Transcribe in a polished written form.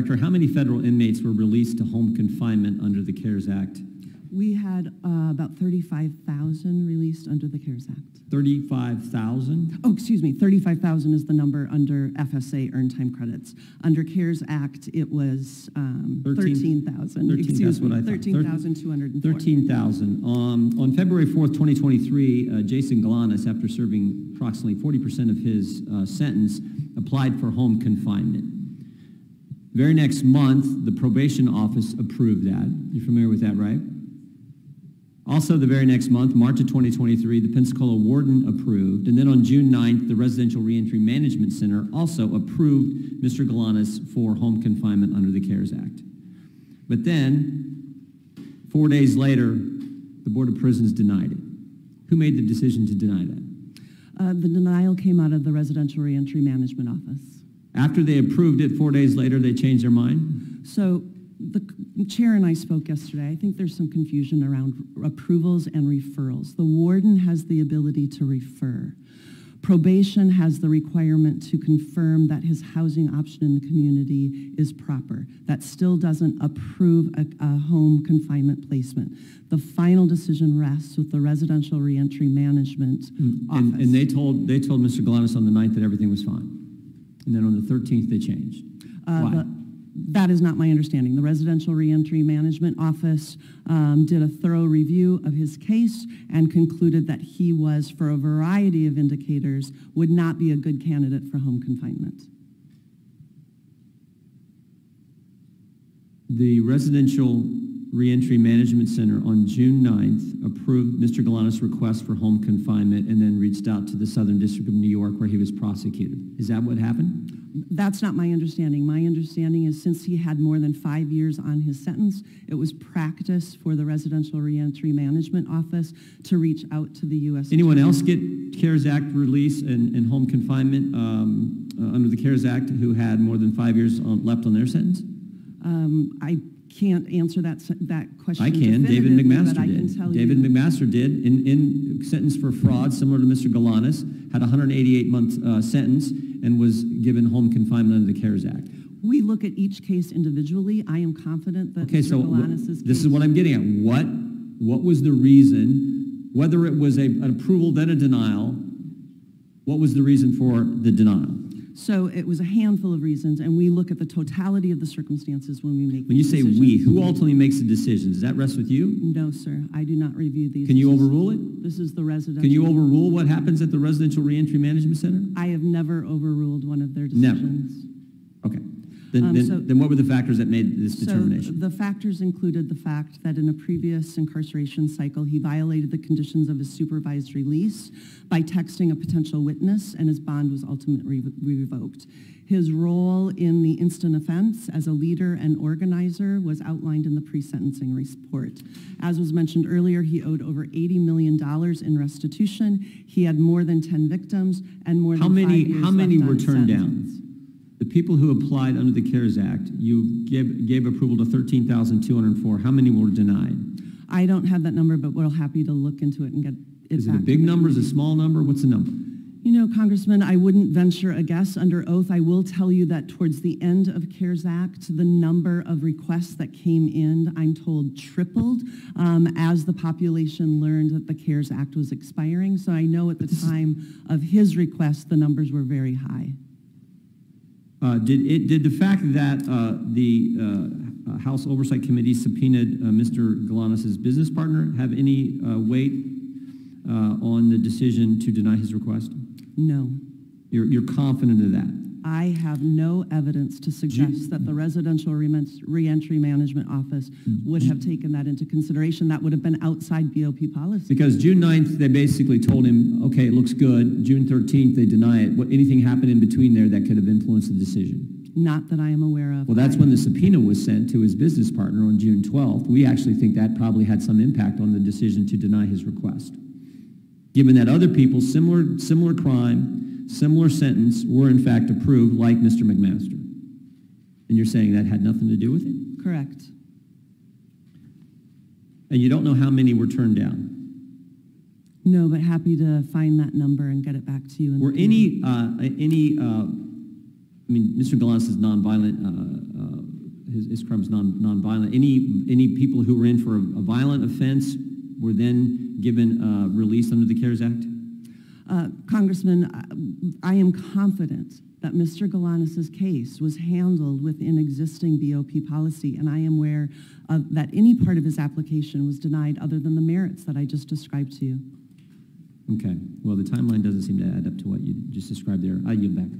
Director, how many federal inmates were released to home confinement under the CARES Act? We had about 35,000 released under the CARES Act. 35,000? Oh, excuse me, 35,000 is the number under FSA earned time credits. Under CARES Act, it was 13,000. 13, that's what I thought. 13,204. 13,000. On February 4th, 2023, Jason Galanis, after serving approximately 40% of his sentence, applied for home confinement. Very next month, the probation office approved that. You're familiar with that, right? Also, the very next month, March of 2023, the Pensacola warden approved, and then on June 9th, the Residential Reentry Management Center also approved Mr. Galanis for home confinement under the CARES Act. But then, 4 days later, the Board of Prisons denied it. Who made the decision to deny that? The denial came out of the Residential Reentry Management Office. After they approved it, 4 days later, they changed their mind? So the chair and I spoke yesterday. I think there's some confusion around approvals and referrals. The warden has the ability to refer. Probation has the requirement to confirm that his housing option in the community is proper. That still doesn't approve a home confinement placement. The final decision rests with the Residential Reentry Management Office. And they told Mr. Galanis on the 9th that everything was fine. And then on the 13th, they changed. Why? That is not my understanding. The Residential Reentry Management Office did a thorough review of his case and concluded that he was, for a variety of indicators, would not be a good candidate for home confinement. The Residential Reentry Management Center on June 9th approved Mr. Galanis' request for home confinement and then reached out to the Southern District of New York where he was prosecuted. Is that what happened? That's not my understanding. My understanding is since he had more than 5 years on his sentence, it was practice for the Residential Reentry Management Office to reach out to the U.S. Anyone Attorney. else get CARES Act release and home confinement under the CARES Act who had more than 5 years left on their sentence? I can't answer that question. I can. David McMaster did. David you. McMaster did in sentence for fraud, similar to Mr. Galanis, had a 188-month sentence and was given home confinement under the CARES Act. We look at each case individually. I am confident that Okay, so Galanis's this is what I'm getting at. What was the reason, whether it was an approval then a denial, what was the reason for the denial? So it was a handful of reasons, and we look at the totality of the circumstances when we make When you say decisions. we, who ultimately makes the decisions? Does that rest with you? No, sir. I do not review these. Can you overrule it? This is the residential. Can you overrule what happens at the Residential Reentry Management Center? I have never overruled one of their decisions. Never. Okay. Then what were the factors that made this determination? So the factors included the fact that in a previous incarceration cycle, he violated the conditions of his supervised release by texting a potential witness, and his bond was ultimately revoked. His role in the instant offense as a leader and organizer was outlined in the pre-sentencing report. As was mentioned earlier, he owed over $80 million in restitution. He had more than 10 victims and more than 5 years How many left were on turned sentence. down? The people who applied under the CARES Act, you gave approval to 13,204. How many were denied? I don't have that number, but we're happy to look into it and get it Is it back a big to the number? Is it a committee. small number? What's the number? You know, Congressman, I wouldn't venture a guess under oath. I will tell you that towards the end of CARES Act, the number of requests that came in, I'm told, tripled as the population learned that the CARES Act was expiring. So I know at the time of his request, the numbers were very high. Did the fact that the House Oversight Committee subpoenaed Mr. Galanis' business partner have any weight on the decision to deny his request? No. You're confident of that? I have no evidence to suggest that the Residential Reentry Management Office would have taken that into consideration. That would have been outside BOP policy. Because June 9th, they basically told him, okay, it looks good. June 13th, they deny it. Anything happened in between there that could have influenced the decision? Not that I am aware of. Well, that's when the subpoena was sent to his business partner on June 12th. We actually think that probably had some impact on the decision to deny his request. Given that other people, similar crime, similar sentence, were in fact approved, like Mr. McMaster. And you're saying that had nothing to do with it? Correct. And you don't know how many were turned down? No, but happy to find that number and get it back to you. Were any I mean, Mr. Galanis' nonviolent his crime's non-violent. Any people who were in for a violent offense were then given release under the CARES Act? Congressman, I am confident that Mr. Galanis' case was handled within existing BOP policy, and I am aware that any part of his application was denied other than the merits that I just described to you. Okay. Well, the timeline doesn't seem to add up to what you just described there. I yield back.